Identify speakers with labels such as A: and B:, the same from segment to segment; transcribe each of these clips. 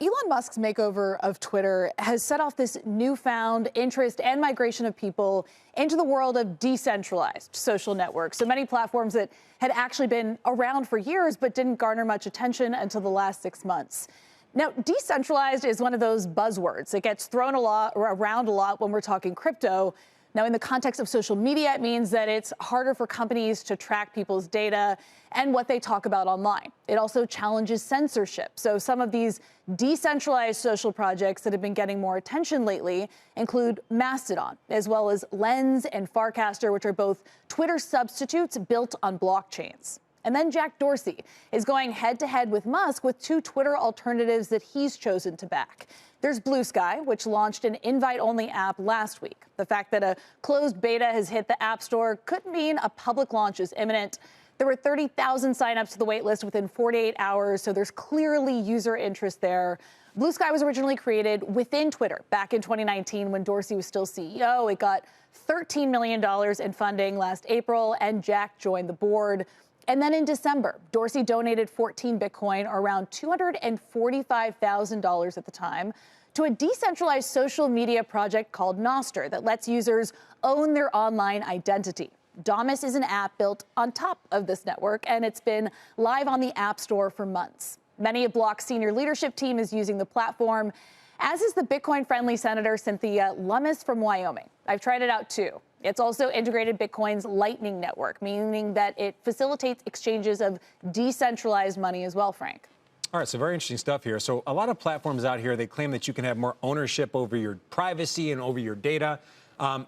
A: Elon Musk's makeover of Twitter has set off this newfound interest and migration of people into the world of decentralized social networks. So many platforms that had actually been around for years but didn't garner much attention until the last 6 months. Now, decentralized is one of those buzzwords. It gets thrown around a lot when we're talking crypto. Now, in the context of social media, it means that it's harder for companies to track people's data and what they talk about online. It also challenges censorship. So some of these decentralized social projects that have been getting more attention lately include Mastodon, as well as Lens and Farcaster, which are both Twitter substitutes built on blockchains. And then Jack Dorsey is going head-to-head with Musk with two Twitter alternatives that he's chosen to back. There's Blue Sky, which launched an invite-only app last week. The fact that a closed beta has hit the App Store could mean a public launch is imminent. There were 30,000 signups to the waitlist within 48 hours, so there's clearly user interest there. Blue Sky was originally created within Twitter back in 2019 when Dorsey was still CEO. It got $13 million in funding last April, and Jack joined the board. And then in December, Dorsey donated 14 Bitcoin, or around $245,000 at the time, to a decentralized social media project called Nostr that lets users own their online identity. Domus is an app built on top of this network, and it's been live on the App Store for months. Many of Block's senior leadership team is using the platform, as is the Bitcoin-friendly Senator Cynthia Lummis from Wyoming. I've tried it out, too. It's also integrated Bitcoin's Lightning Network, meaning that it facilitates exchanges of decentralized money as well, Frank.
B: All right, so very interesting stuff here. So a lot of platforms out here, they claim that you can have more ownership over your privacy and over your data.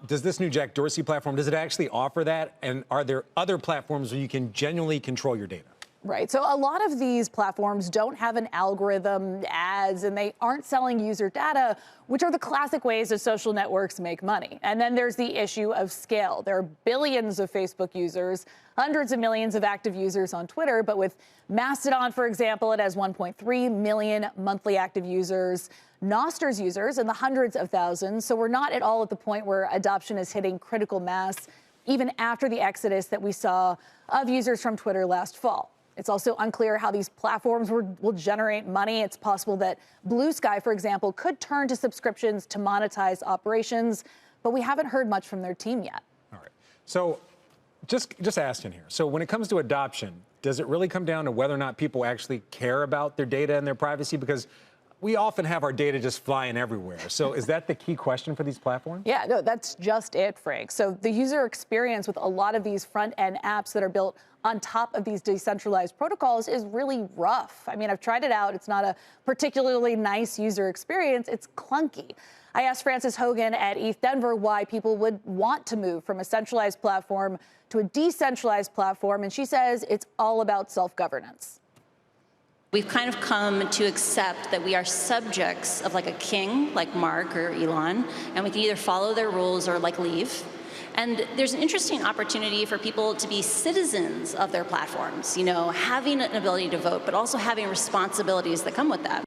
B: Does this new Jack Dorsey platform, does it actually offer that? And are there other platforms where you can genuinely control your data?
A: Right. So a lot of these platforms don't have an algorithm, ads, and they aren't selling user data, which are the classic ways that social networks make money. And then there's the issue of scale. There are billions of Facebook users, hundreds of millions of active users on Twitter. But with Mastodon, for example, it has 1.3 million monthly active users. Nostr's users in the hundreds of thousands. So we're not at all at the point where adoption is hitting critical mass, even after the exodus that we saw of users from Twitter last fall. It's also unclear how these platforms will generate money. It's possible that Blue Sky, for example, could turn to subscriptions to monetize operations, but we haven't heard much from their team yet.
B: All right. So just asking here. So when it comes to adoption, does it really come down to whether or not people actually care about their data and their privacy? Because we often have our data just flying everywhere. So is that the key question for these platforms?
A: Yeah, no, that's just it, Frank. So the user experience with a lot of these front-end apps that are built on top of these decentralized protocols is really rough. I mean, I've tried it out. It's not a particularly nice user experience. It's clunky. I asked Frances Hogan at ETH Denver why people would want to move from a centralized platform to a decentralized platform, and she says it's all about self-governance.
C: We've kind of come to accept that we are subjects of like a king, like Mark or Elon, and we can either follow their rules or like leave. And there's an interesting opportunity for people to be citizens of their platforms, you know, having an ability to vote, but also having responsibilities that come with that.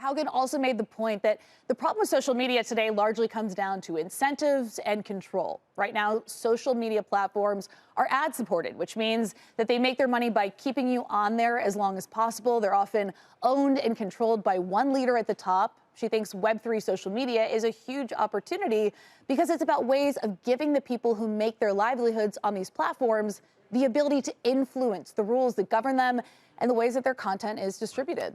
A: Haugen also made the point that the problem with social media today largely comes down to incentives and control. Right now, social media platforms are ad-supported, which means that they make their money by keeping you on there as long as possible. They're often owned and controlled by one leader at the top. She thinks Web3 social media is a huge opportunity because it's about ways of giving the people who make their livelihoods on these platforms the ability to influence the rules that govern them and the ways that their content is distributed.